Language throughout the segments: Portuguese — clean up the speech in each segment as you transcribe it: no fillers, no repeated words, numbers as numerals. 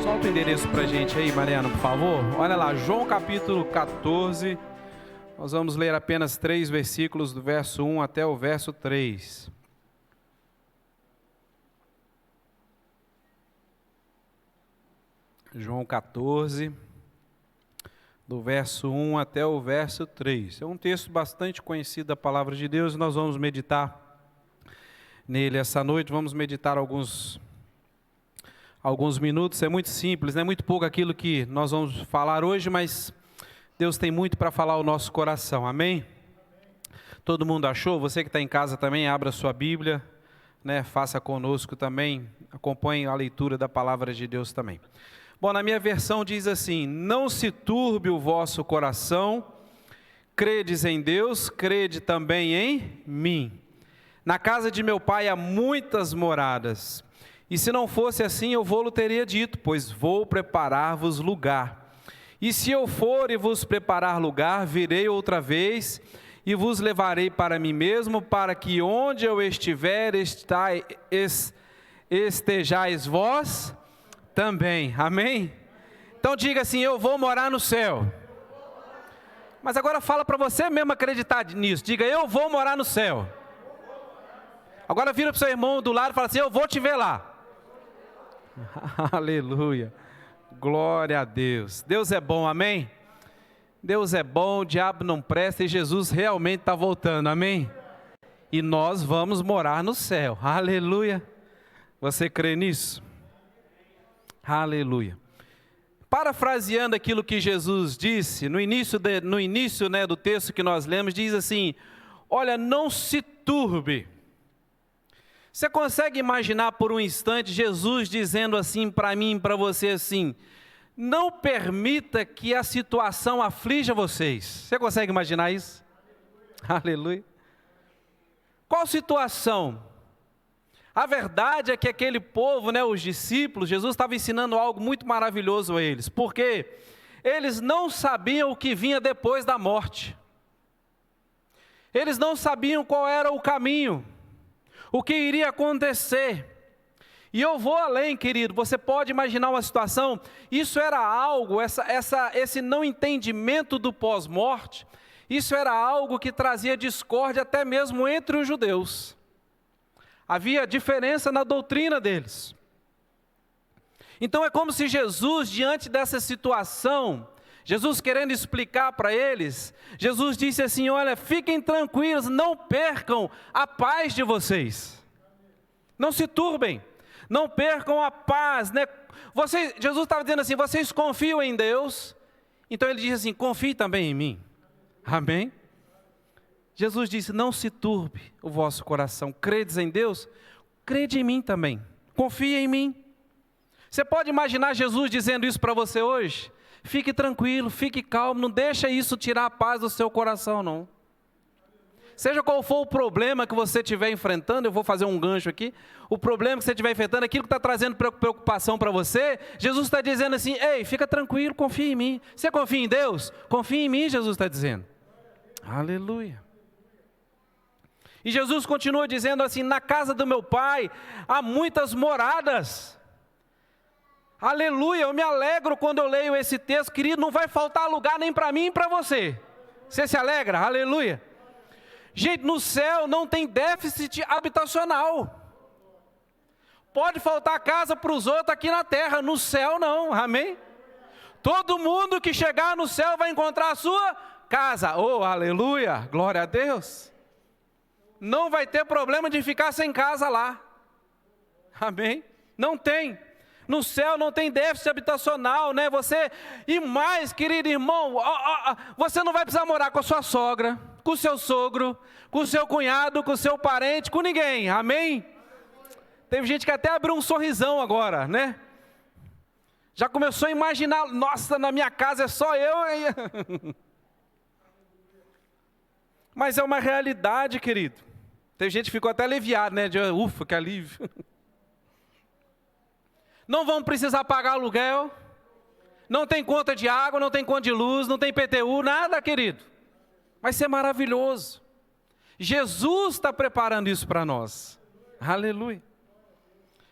Solta o endereço pra gente aí, Mariana, por favor. Olha lá, João capítulo 14. Nós vamos ler apenas 3 versículos, do verso 1 até o verso 3. João 14, do verso 1 até o verso 3. É um texto bastante conhecido da palavra de Deus e nós vamos meditar nele essa noite. Vamos meditar alguns minutos. É muito simples, é muito pouco aquilo que nós vamos falar hoje, mas Deus tem muito para falar ao nosso coração, amém? Todo mundo achou? Você que está em casa também, abra sua Bíblia, né? Faça conosco também, acompanhe a leitura da palavra de Deus também. Bom, na minha versão diz assim: não se turbe o vosso coração, credes em Deus, crede também em mim. Na casa de meu pai há muitas moradas, e se não fosse assim eu vou-lo teria dito, pois vou preparar-vos lugar. E se eu for e vos preparar lugar, virei outra vez e vos levarei para mim mesmo, para que onde eu estiver, estejais vós também. Amém? Então diga assim: eu vou morar no céu. Mas agora fala para você mesmo acreditar nisso. Diga: eu vou morar no céu. Agora vira para o seu irmão do lado e fala assim: eu vou te ver lá. Aleluia. Glória a Deus. Deus é bom, amém? Deus é bom, o diabo não presta e Jesus realmente está voltando, amém? E nós vamos morar no céu, aleluia. Você crê nisso? Aleluia. Parafraseando aquilo que Jesus disse, no início do texto que nós lemos, diz assim: olha, não se turbe. Você consegue imaginar por um instante Jesus dizendo assim para mim e para você assim: não permita que a situação aflija vocês. Você consegue imaginar isso? Aleluia. Qual situação? A verdade é que aquele povo, os discípulos, Jesus estava ensinando algo muito maravilhoso a eles, porque eles não sabiam o que vinha depois da morte. Eles não sabiam qual era o caminho, o que iria acontecer. E eu vou além, querido, você pode imaginar uma situação, isso era algo, esse não entendimento do pós-morte, isso era algo que trazia discórdia até mesmo entre os judeus. Havia diferença na doutrina deles. Então é como se Jesus, diante dessa situação, Jesus querendo explicar para eles, Jesus disse assim: olha, fiquem tranquilos, não percam a paz de vocês. Não se turbem, não percam a paz, né? Jesus estava dizendo assim: vocês confiam em Deus, então ele diz assim: confie também em mim. Amém? Jesus disse: não se turbe o vosso coração, credes em Deus, crede em mim também, confia em mim. Você pode imaginar Jesus dizendo isso para você hoje? Fique tranquilo, fique calmo, não deixa isso tirar a paz do seu coração não. Seja qual for o problema que você estiver enfrentando, eu vou fazer um gancho aqui, o problema que você estiver enfrentando, aquilo que está trazendo preocupação para você, Jesus está dizendo assim: ei, fica tranquilo, confia em mim. Você confia em Deus? Confia em mim, Jesus está dizendo. Aleluia. E Jesus continua dizendo assim: na casa do meu pai há muitas moradas. Aleluia, eu me alegro quando eu leio esse texto, querido, não vai faltar lugar nem para mim nem para você. Você se alegra? Aleluia. Gente, no céu não tem déficit habitacional. Pode faltar casa para os outros aqui na terra, no céu não, amém? Todo mundo que chegar no céu vai encontrar a sua casa. Oh, aleluia, glória a Deus. Não vai ter problema de ficar sem casa lá. Amém? Não tem. No céu não tem déficit habitacional, né? E mais, querido irmão, você não vai precisar morar com a sua sogra, com o seu sogro, com o seu cunhado, com o seu parente, com ninguém. Amém? Teve gente que até abriu um sorrisão agora, né? Já começou a imaginar: nossa, na minha casa é só eu. Mas é uma realidade, querido. Tem gente que ficou até aliviado, né? Ufa, que alívio. não vamos precisar pagar aluguel, não tem conta de água, não tem conta de luz, não tem PTU, nada, querido. Vai ser maravilhoso. Jesus está preparando isso para nós. Aleluia.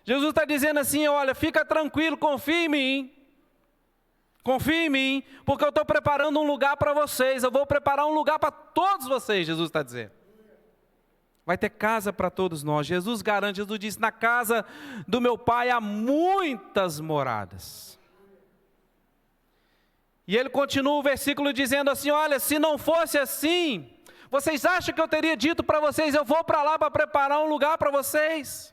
Jesus está dizendo assim, olha, fica tranquilo, confia em mim. Confia em mim, porque eu estou preparando um lugar para vocês. Eu vou preparar um lugar para todos vocês, Jesus está dizendo. Vai ter casa para todos nós. Jesus garante, Jesus disse, na casa do meu Pai há muitas moradas. E ele continua o versículo dizendo assim, olha, se não fosse assim, vocês acham que eu teria dito para vocês, eu vou para lá para preparar um lugar para vocês?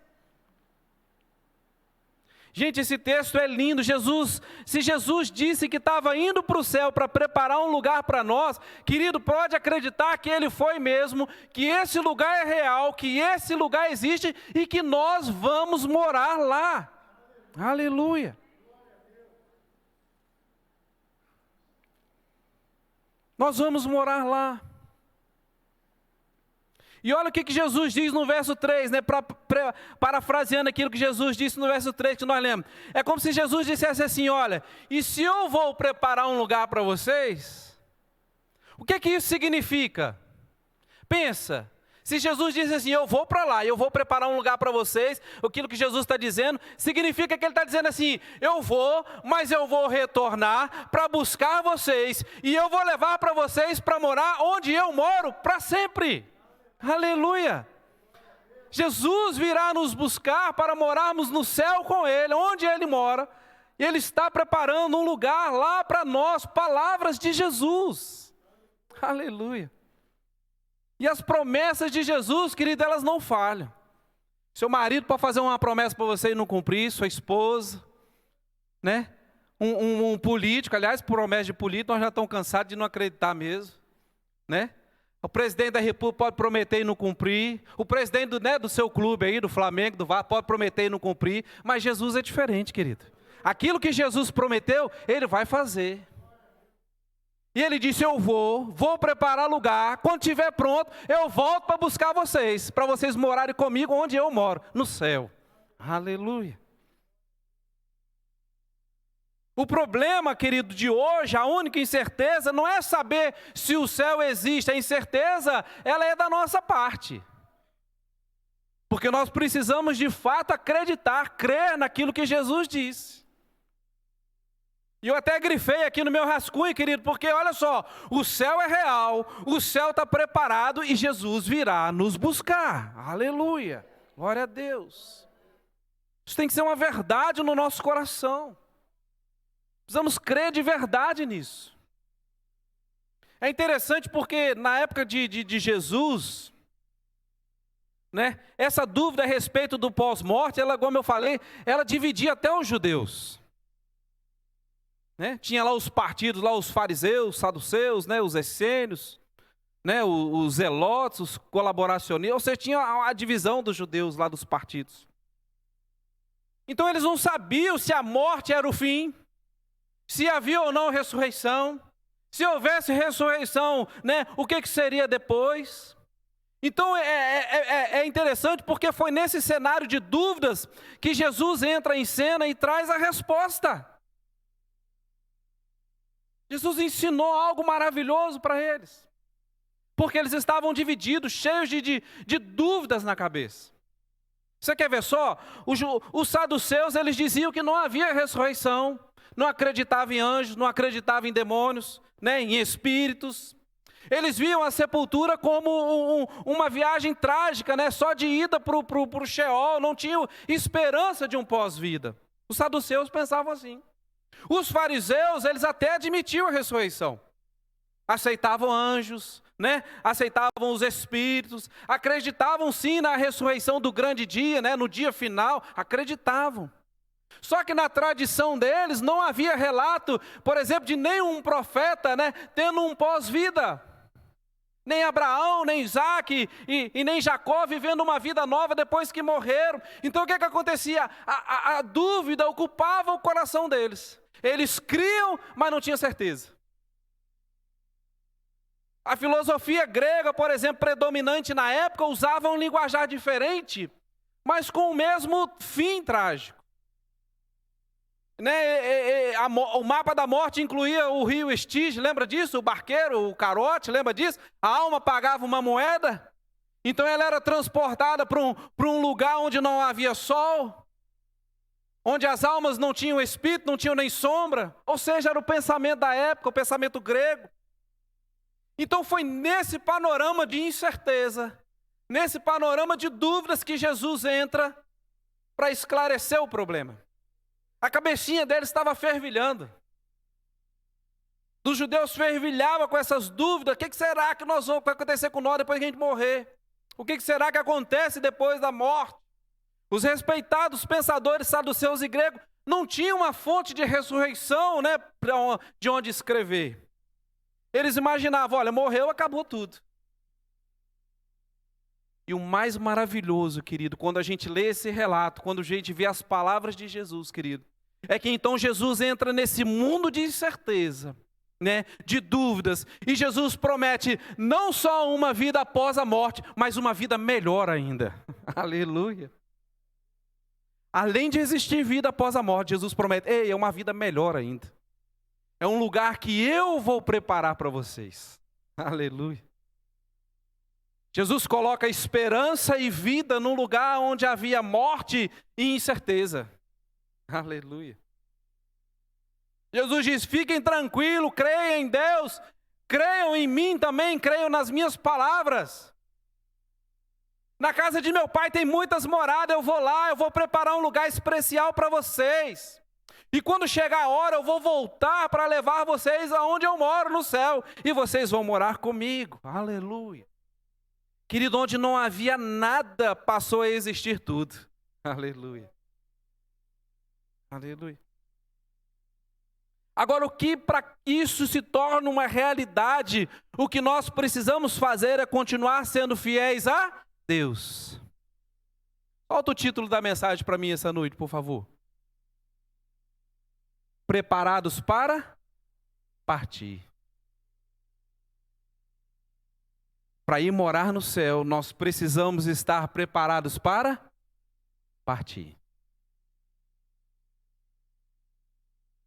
Gente, esse texto é lindo. Se Jesus disse que estava indo para o céu para preparar um lugar para nós, querido, pode acreditar que Ele foi mesmo, que esse lugar é real, que esse lugar existe e que nós vamos morar lá. Aleluia. Nós vamos morar lá. E olha o que Jesus diz no verso 3, né? Parafraseando aquilo que Jesus disse no verso 3 que nós lemos. É como se Jesus dissesse assim, olha, e se eu vou preparar um lugar para vocês, o que isso significa? Pensa, se Jesus disse assim, eu vou para lá, eu vou preparar um lugar para vocês, aquilo que Jesus está dizendo, significa que Ele está dizendo assim, eu vou, mas eu vou retornar para buscar vocês, e eu vou levar para vocês para morar onde eu moro para sempre. Aleluia! Jesus virá nos buscar para morarmos no céu com Ele, onde Ele mora, e Ele está preparando um lugar lá para nós, palavras de Jesus. Aleluia! E as promessas de Jesus, querido, elas não falham. Seu marido pode fazer uma promessa para você e não cumprir, sua esposa, né? Um político, aliás, promessa de político, nós já estamos cansados de não acreditar mesmo, né? O presidente da República pode prometer e não cumprir. O presidente do seu clube aí, do Flamengo, do Vasco, pode prometer e não cumprir. Mas Jesus é diferente, querido. Aquilo que Jesus prometeu, Ele vai fazer. E Ele disse, eu vou preparar lugar. Quando estiver pronto, eu volto para buscar vocês. Para vocês morarem comigo onde eu moro, no céu. Aleluia. O problema, querido, de hoje, a única incerteza não é saber se o céu existe. A incerteza, ela é da nossa parte. Porque nós precisamos, de fato, acreditar, crer naquilo que Jesus disse. E eu até grifei aqui no meu rascunho, querido, porque olha só, o céu é real, o céu está preparado e Jesus virá nos buscar. Aleluia, glória a Deus. Isso tem que ser uma verdade no nosso coração. Precisamos crer de verdade nisso. É interessante porque na época de Jesus, né, essa dúvida a respeito do pós-morte, ela, como eu falei, ela dividia até os judeus. Né? Tinha lá os partidos, lá os fariseus, os saduceus, né, os essênios, né, os zelotes, os colaboracionistas, ou seja, tinha a divisão dos judeus lá dos partidos. Então eles não sabiam se a morte era o fim, se havia ou não ressurreição, se houvesse ressurreição, né, o que seria depois. Então é interessante porque foi nesse cenário de dúvidas que Jesus entra em cena e traz a resposta. Jesus ensinou algo maravilhoso para eles, porque eles estavam divididos, cheios de dúvidas na cabeça. Você quer ver só? Os saduceus, eles diziam que não havia ressurreição, não acreditavam em anjos, não acreditavam em demônios, né, em espíritos. Eles viam a sepultura como uma viagem trágica, né, só de ida para o Sheol, não tinham esperança de um pós-vida. Os saduceus pensavam assim. Os fariseus, eles até admitiam a ressurreição. Aceitavam anjos, né, aceitavam os espíritos, acreditavam sim na ressurreição do grande dia, né, no dia final, acreditavam. Só que na tradição deles não havia relato, por exemplo, de nenhum profeta, né, tendo um pós-vida. Nem Abraão, nem Isaac e nem Jacó vivendo uma vida nova depois que morreram. Então o que acontecia? A dúvida ocupava o coração deles. Eles criam, mas não tinham certeza. A filosofia grega, por exemplo, predominante na época, usava um linguajar diferente, mas com o mesmo fim trágico. Né? O mapa da morte incluía o rio Estige, lembra disso? O barqueiro, o carote, lembra disso? A alma pagava uma moeda. Então ela era transportada para um lugar onde não havia sol, onde as almas não tinham espírito, não tinham nem sombra. Ou seja, era o pensamento da época, o pensamento grego. Então foi nesse panorama de incerteza, nesse panorama de dúvidas que Jesus entra para esclarecer o problema. A cabecinha dele estava fervilhando. Dos judeus fervilhava com essas dúvidas. O que será que vai acontecer com nós depois que a gente morrer? O que será que acontece depois da morte? Os respeitados pensadores saduceus e gregos não tinham uma fonte de ressurreição, né, de onde escrever. Eles imaginavam, olha, morreu, acabou tudo. E o mais maravilhoso, querido, quando a gente lê esse relato, quando a gente vê as palavras de Jesus, querido, é que então Jesus entra nesse mundo de incerteza, né, de dúvidas, e Jesus promete não só uma vida após a morte, mas uma vida melhor ainda. Aleluia. Além de existir vida após a morte, Jesus promete, é uma vida melhor ainda. É um lugar que eu vou preparar para vocês. Aleluia. Jesus coloca esperança e vida num lugar onde havia morte e incerteza. Aleluia. Jesus diz, fiquem tranquilos, creiam em Deus, creiam em mim também, creiam nas minhas palavras. Na casa de meu pai tem muitas moradas, eu vou lá, eu vou preparar um lugar especial para vocês. E quando chegar a hora, eu vou voltar para levar vocês aonde eu moro, no céu. E vocês vão morar comigo. Aleluia. Querido, onde não havia nada, passou a existir tudo. Aleluia. Aleluia. Agora, o que para que isso se torne uma realidade, o que nós precisamos fazer é continuar sendo fiéis a Deus. Solta o título da mensagem para mim essa noite, por favor. Preparados para partir. Para ir morar no céu, nós precisamos estar preparados para partir.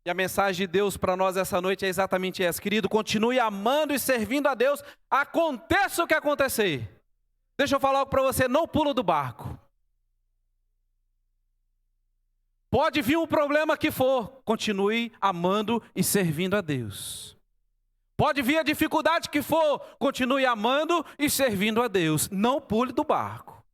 E a mensagem de Deus para nós essa noite é exatamente essa. Querido, continue amando e servindo a Deus, aconteça o que acontecer. Deixa eu falar algo para você, não pula do barco. Pode vir um problema que for, continue amando e servindo a Deus. Pode vir a dificuldade que for, continue amando e servindo a Deus. Não pule do barco.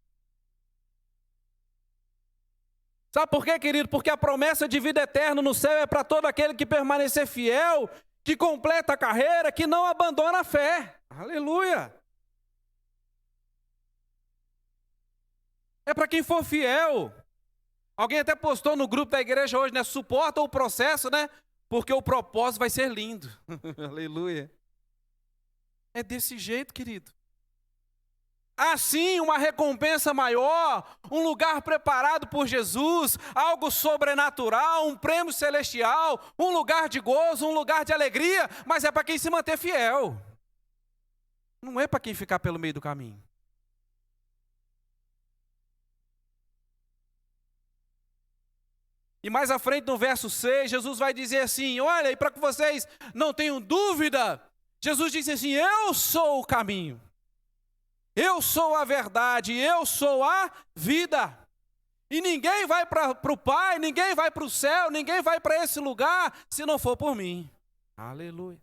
Sabe por quê, querido? Porque a promessa de vida eterna no céu é para todo aquele que permanecer fiel, que completa a carreira, que não abandona a fé. Aleluia! É para quem for fiel. Alguém até postou no grupo da igreja hoje, né? Suporta o processo, né? Porque o propósito vai ser lindo. Aleluia. É desse jeito, querido. Assim, uma recompensa maior, um lugar preparado por Jesus, algo sobrenatural, um prêmio celestial, um lugar de gozo, um lugar de alegria, mas é para quem se manter fiel. Não é para quem ficar pelo meio do caminho. E mais à frente no verso 6, Jesus vai dizer assim, olha, e para que vocês não tenham dúvida, Jesus disse assim, eu sou o caminho, eu sou a verdade, eu sou a vida. E ninguém vai para o Pai, ninguém vai para o céu, ninguém vai para esse lugar, se não for por mim. Aleluia.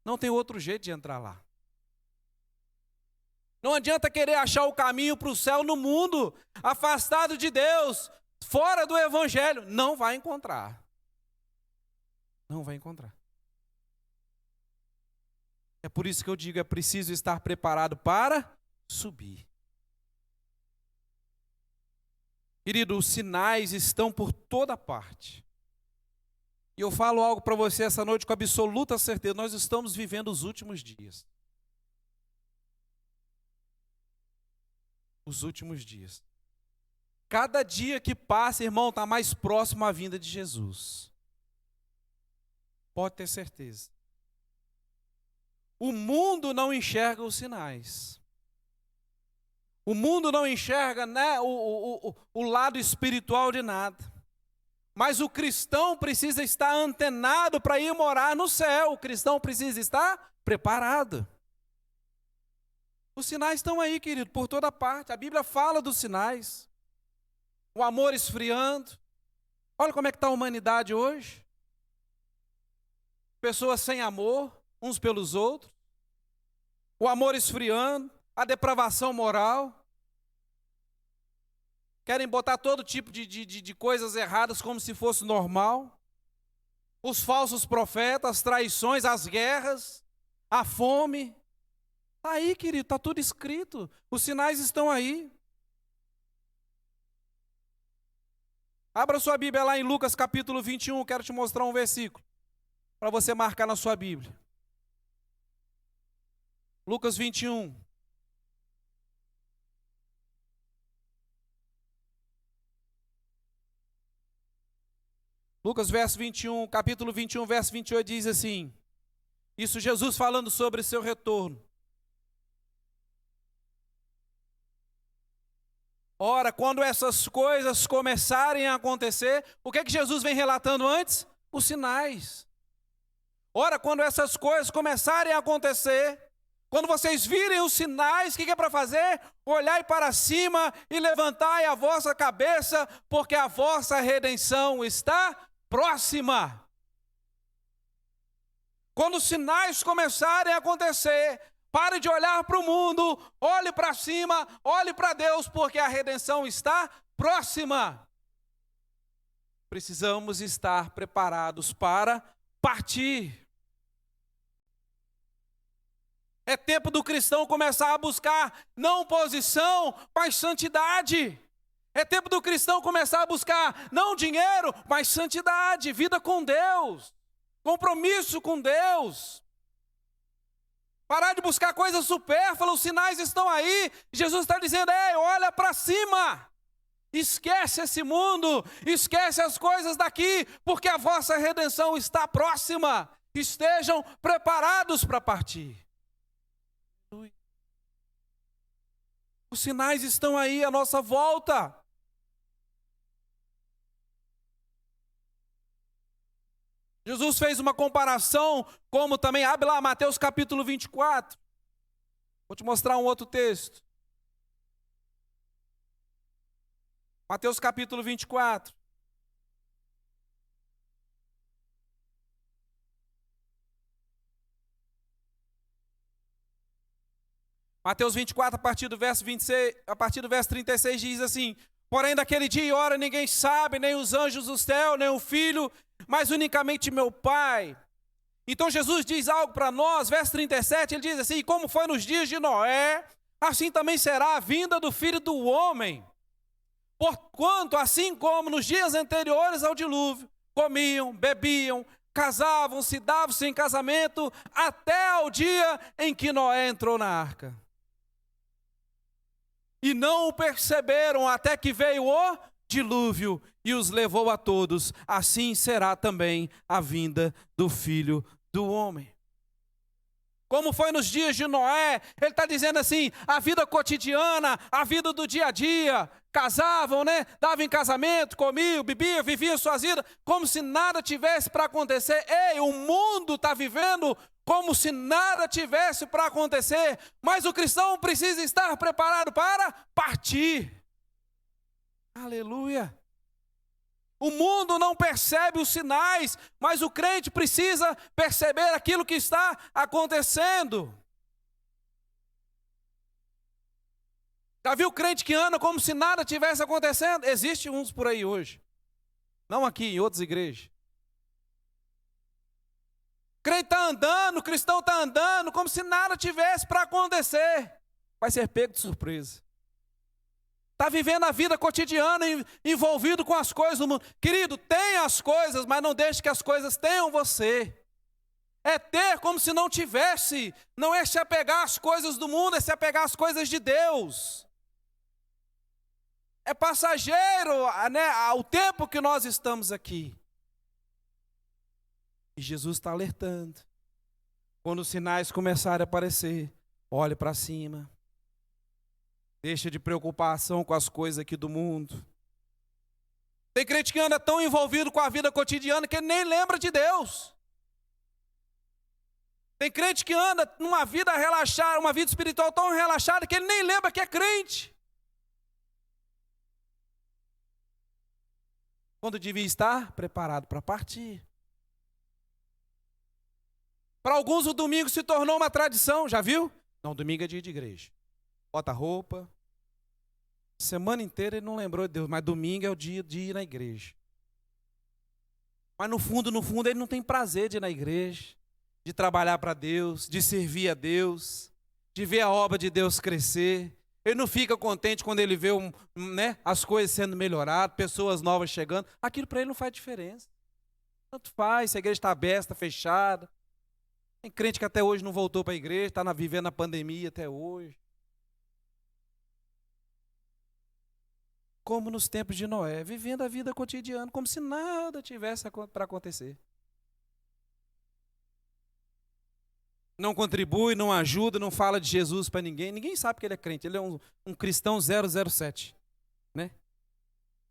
Não tem outro jeito de entrar lá. Não adianta querer achar o caminho para o céu no mundo, afastado de Deus, fora do Evangelho, não vai encontrar. Não vai encontrar. É por isso que eu digo, é preciso estar preparado para subir. Querido, os sinais estão por toda parte. E eu falo algo para você essa noite com absoluta certeza, nós estamos vivendo os últimos dias. Os últimos dias. Cada dia que passa, irmão, está mais próximo à vinda de Jesus. Pode ter certeza. O mundo não enxerga os sinais. O mundo não enxerga, né, o lado espiritual de nada. Mas o cristão precisa estar antenado para ir morar no céu. O cristão precisa estar preparado. Os sinais estão aí, querido, por toda parte. A Bíblia fala dos sinais. O amor esfriando. Olha como é que está a humanidade hoje. Pessoas sem amor, uns pelos outros. O amor esfriando. A depravação moral. Querem botar todo tipo de coisas erradas como se fosse normal. Os falsos profetas, as traições, as guerras, a fome. Está aí, querido, está tudo escrito. Os sinais estão aí. Abra sua Bíblia lá em Lucas capítulo 21, quero te mostrar um versículo, para você marcar na sua Bíblia. Lucas 21. Lucas verso 21, capítulo 21, verso 28 diz assim, isso Jesus falando sobre seu retorno. Ora, quando essas coisas começarem a acontecer, o que é que Jesus vem relatando antes? Os sinais. Ora, quando essas coisas começarem a acontecer, quando vocês virem os sinais, o que é para fazer? Olhai para cima e levantai a vossa cabeça, porque a vossa redenção está próxima. Quando os sinais começarem a acontecer, pare de olhar para o mundo, olhe para cima, olhe para Deus, porque a redenção está próxima. Precisamos estar preparados para partir. É tempo do cristão começar a buscar não posição, mas santidade. É tempo do cristão começar a buscar não dinheiro, mas santidade, vida com Deus, compromisso com Deus. Parar de buscar coisas supérfluas, os sinais estão aí. Jesus está dizendo, ei, olha para cima. Esquece esse mundo, esquece as coisas daqui, porque a vossa redenção está próxima. Estejam preparados para partir. Os sinais estão aí à nossa volta. Jesus fez uma comparação, como também, abre lá Mateus capítulo 24. Vou te mostrar um outro texto. Mateus capítulo 24. Mateus 24, a partir do verso 26, a partir do verso 36 diz assim: porém daquele dia e hora ninguém sabe, nem os anjos do céu, nem o Filho, mas unicamente meu Pai. Então Jesus diz algo para nós, verso 37, ele diz assim: como foi nos dias de Noé, assim também será a vinda do Filho do Homem. Porquanto, assim como nos dias anteriores ao dilúvio, comiam, bebiam, casavam-se, davam-se em casamento, até ao dia em que Noé entrou na arca. E não o perceberam até que veio o dilúvio e os levou a todos. Assim será também a vinda do Filho do Homem. Como foi nos dias de Noé, ele está dizendo assim, a vida cotidiana, a vida do dia a dia, casavam, né? Davam em casamento, comiam, bebiam, viviam suas vidas, como se nada tivesse para acontecer. Ei, o mundo está vivendo como se nada tivesse para acontecer, mas o cristão precisa estar preparado para partir. Aleluia. O mundo não percebe os sinais, mas o crente precisa perceber aquilo que está acontecendo. Já viu crente que anda como se nada tivesse acontecendo? Existem uns por aí hoje. Não aqui, em outras igrejas. Crente está andando, o cristão está andando, como se nada tivesse para acontecer. Vai ser pego de surpresa. Está vivendo a vida cotidiana, envolvido com as coisas do mundo. Querido, tenha as coisas, mas não deixe que as coisas tenham você. É ter como se não tivesse. Não é se apegar às coisas do mundo, é se apegar às coisas de Deus. É passageiro, né, ao tempo que nós estamos aqui. E Jesus está alertando. Quando os sinais começarem a aparecer, olhe para cima. Deixa de preocupação com as coisas aqui do mundo. Tem crente que anda tão envolvido com a vida cotidiana que ele nem lembra de Deus. Tem crente que anda numa vida relaxada, uma vida espiritual tão relaxada que ele nem lembra que é crente. Quando devia estar preparado para partir. Para alguns o domingo se tornou uma tradição, já viu? Não, domingo é dia de igreja. Bota roupa. Semana inteira ele não lembrou de Deus, mas domingo é o dia de ir na igreja. Mas no fundo, ele não tem prazer de ir na igreja, de trabalhar para Deus, de servir a Deus, de ver a obra de Deus crescer. Ele não fica contente quando ele vê as coisas sendo melhoradas, pessoas novas chegando. Aquilo para ele não faz diferença. Tanto faz, se a igreja está aberta, está fechada. Tem crente que até hoje não voltou para a igreja, está vivendo a pandemia até hoje. Como nos tempos de Noé, vivendo a vida cotidiana, como se nada tivesse para acontecer. Não contribui, não ajuda, não fala de Jesus para ninguém. Ninguém sabe que ele é crente, ele é um cristão 007, né?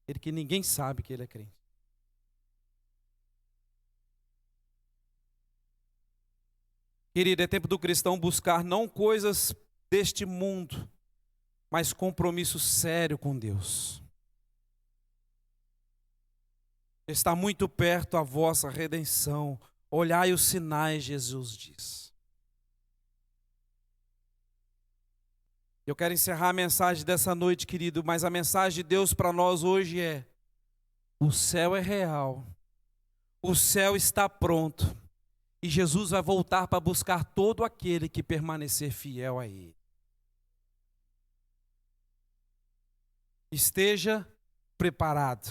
Ele que ninguém sabe que ele é crente. Querido, é tempo do cristão buscar não coisas deste mundo, mas compromisso sério com Deus. Está muito perto a vossa redenção. Olhai os sinais, Jesus diz. Eu quero encerrar a mensagem dessa noite, querido, mas a mensagem de Deus para nós hoje é: o céu é real, o céu está pronto, e Jesus vai voltar para buscar todo aquele que permanecer fiel a Ele. Esteja preparado.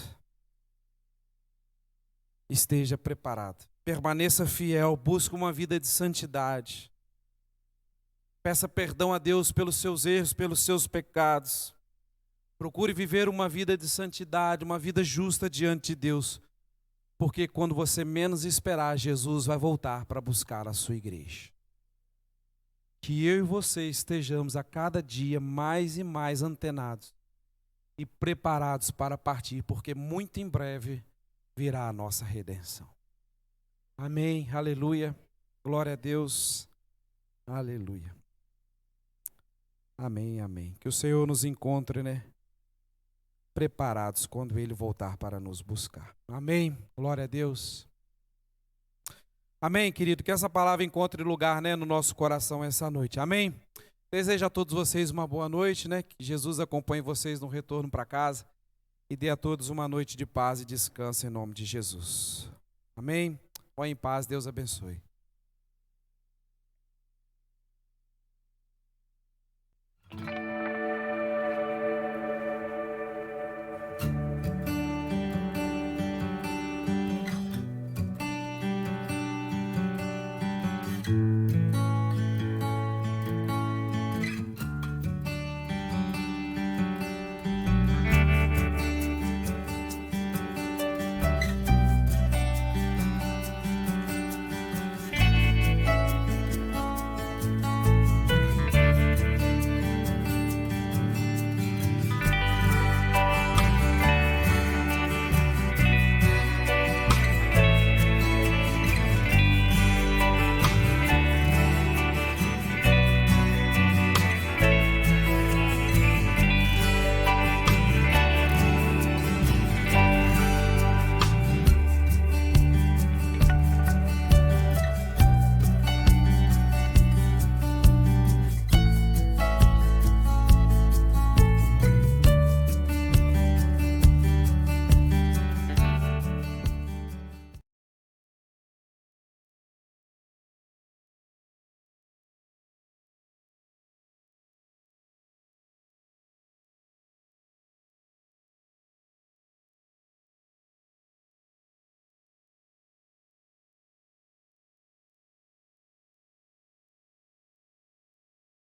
Esteja preparado. Permaneça fiel, busque uma vida de santidade. Peça perdão a Deus pelos seus erros, pelos seus pecados. Procure viver uma vida de santidade, uma vida justa diante de Deus. Porque quando você menos esperar, Jesus vai voltar para buscar a sua igreja. Que eu e você estejamos a cada dia mais e mais antenados e preparados para partir, porque muito em breve virá a nossa redenção. Amém, aleluia, glória a Deus, aleluia. Amém, amém. Que o Senhor nos encontre, preparados quando Ele voltar para nos buscar. Amém, glória a Deus. Amém, querido, que essa palavra encontre lugar, no nosso coração essa noite. Amém. Desejo a todos vocês uma boa noite, que Jesus acompanhe vocês no retorno para casa e dê a todos uma noite de paz e descanso em nome de Jesus. Amém. Vão em paz, Deus abençoe.